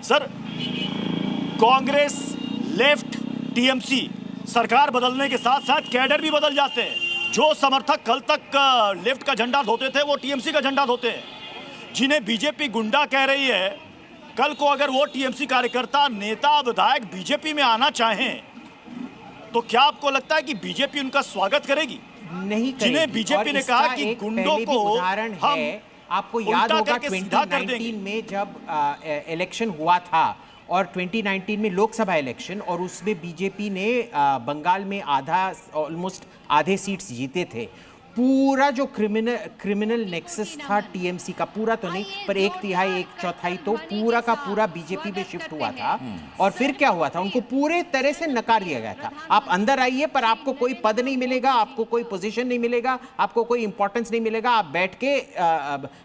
Sir, Congress, left, TMC सरकार बदलने के साथ साथ कैडर भी बदल जाते हैं। जो समर्थक कल तक लेफ्ट का झंडा धोते थे वो टीएमसी का झंडा धोते हैं। जिन्हें बीजेपी गुंडा कह रही है, कल को अगर वो टीएमसी कार्यकर्ता, नेता, विधायक बीजेपी में आना चाहें तो क्या आपको लगता है कि बीजेपी उनका स्वागत करेगी? नहीं करेगी। जिन्हें बीजेपी ने कहा कि गुंडों को उदाहरण है, आपको याद होगा 2019 में जब इलेक्शन हुआ था और 2019 में लोकसभा इलेक्शन, और उसमें बीजेपी ने बंगाल में ऑलमोस्ट आधे सीट्स जीते थे। पूरा जो क्रिमिनल नेक्सस था टीएमसी का, पूरा तो नहीं पर 1/3 1/4 तो पूरा का पूरा बीजेपी में शिफ्ट हुआ था। और फिर क्या हुआ था, उनको पूरे तरह से नकार दिया गया था। आप अंदर आइए पर आपको कोई पद नहीं मिलेगा, आपको कोई पोजीशन नहीं मिलेगा, आपको कोई इंपॉर्टेंस नहीं मिलेगा, आप बैठ के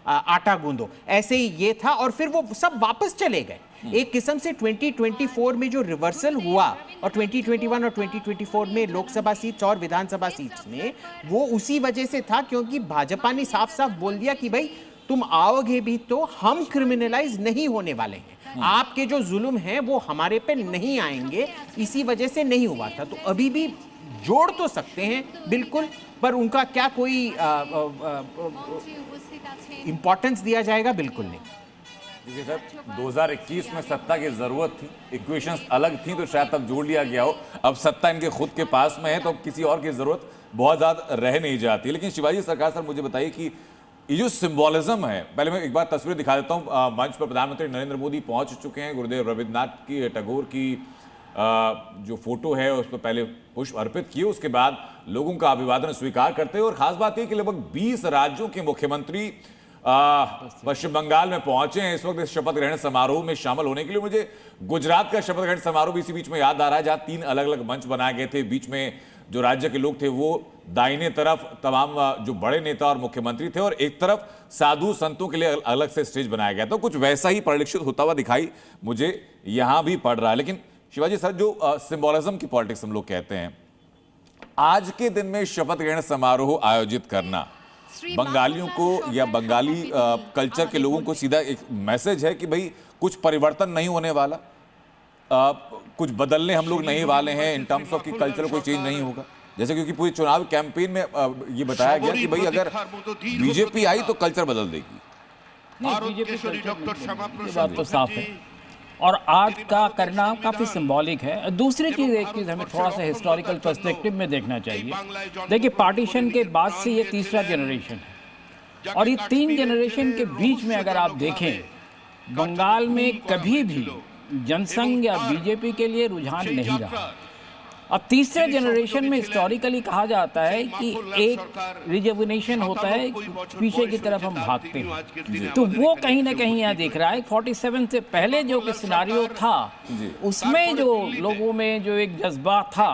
आटा गूंदो, ऐसे ही ये था। और फिर वो सब वापस चले गए। एक किस्म से 2024 में जो रिवर्सल हुआ और 2021 और 2024 में लोकसभा सीट्स और विधानसभा सीट्स में, वो उसी वजह से था क्योंकि भाजपा ने साफ साफ बोल दिया कि भाई तुम आओगे भी तो हम क्रिमिनलाइज नहीं होने वाले हैं, आपके जो जुल्म हैं वो हमारे पे नहीं आएंगे। इसी वजह से नहीं हुआ था। तो अभी भी जोड़ तो सकते हैं बिल्कुल, पर उनका क्या कोई इंपॉर्टेंस दिया जाएगा? बिल्कुल नहीं। देखिए सर, 2021 में सत्ता की जरूरत थी, इक्वेशंस अलग थी, तो शायद तब जोड़ लिया गया हो। अब सत्ता इनके खुद के पास में है तो अब किसी और की जरूरत बहुत ज्यादा रह नहीं जाती। लेकिन शिवाजी सरकार सर, मुझे बताइए कि ये जो सिंबोलिज्म है, पहले मैं एक बार तस्वीर दिखा देता हूँ। मंच पर प्रधानमंत्री नरेंद्र मोदी पहुंच चुके हैं। गुरुदेव रविन्द्रनाथ की टैगोर की जो फोटो है उस पर पहले पुष्प अर्पित किए, उसके बाद लोगों का अभिवादन स्वीकार करते हैं। और खास बात यह कि लगभग 20 राज्यों के मुख्यमंत्री पश्चिम बंगाल में पहुंचे हैं इस वक्त इस शपथ ग्रहण समारोह में शामिल होने के लिए। मुझे गुजरात का शपथ ग्रहण समारोह भी इसी बीच में याद आ रहा है, जहां 3 अलग अलग मंच बनाए गए थे। बीच में जो राज्य के लोग थे वो दाहिने तरफ तमाम जो बड़े नेता और मुख्यमंत्री थे, और एक तरफ साधु संतों के लिए अलग से स्टेज बनाया गया। तो कुछ वैसा ही परिलक्षित होता हुआ दिखाई मुझे यहां भी पड़ रहा है। लेकिन शिवाजी सर, जो सिंबोलिज्म की पॉलिटिक्स हम लोग कहते हैं, आज के दिन में शपथ ग्रहण समारोह आयोजित करना बंगालियों को या बंगाली कल्चर के लोगों को सीधा एक मैसेज है कि भाई कुछ परिवर्तन नहीं होने वाला, कुछ बदलने हम लोग नहीं वाले हैं, इन टर्म्स ऑफ कि कल्चर कोई चेंज नहीं होगा। जैसे क्योंकि पूरी चुनाव कैंपेन में ये बताया गया कि भाई अगर बीजेपी आई तो कल्चर बदल देगी। ये बात तो साफ है, और आज का करना काफ़ी सिंबॉलिक है। दूसरी चीज़, एक चीज़ हमें थोड़ा सा हिस्टोरिकल पर्सपेक्टिव में देखना चाहिए। देखिए, पार्टीशन के बाद से ये तीसरा जनरेशन है, और ये 3 जनरेशन के बीच में अगर आप देखें, बंगाल में कभी भी जनसंघ या बीजेपी के लिए रुझान नहीं रहा। अब तीसरे जनरेशन में हिस्टोरिकली कहा जाता है कि एक रिजुविनेशन होता है, पीछे की तरफ हम भागते हैं। तो वो कहीं ना कहीं यहाँ दिख रहा है। 47 से पहले जो कि सिनारियो था, उसमें जो लोगों में जो एक जज्बा था,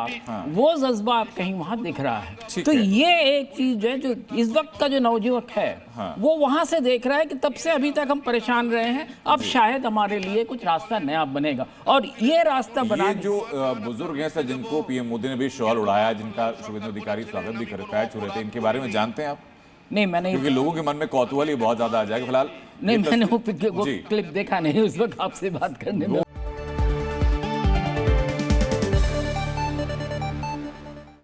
वो जज्बा आप कहीं वहाँ दिख रहा है। तो ये एक चीज है जो इस वक्त का जो नवयुवक है वो वहां से देख रहा है कि तब से अभी तक हम परेशान रहे हैं, अब शायद हमारे लिए कुछ रास्ता नया बनेगा। और ये रास्ता बना, जो बुजुर्ग हैं सर, जिनको पीएम मोदी ने भी शॉल उड़ाया, जिनका शुभेंदु अधिकारी स्वागत भी कर पैर छू रहे थे, इनके बारे में जानते हैं आप? नहीं, मैंने, क्योंकि लोगों के मन में कौतूहल ही बहुत ज्यादा आ जाएगा। फिलहाल नहीं, मैंने वो क्लिप देखा नहीं उस वक्त आपसे बात करने में।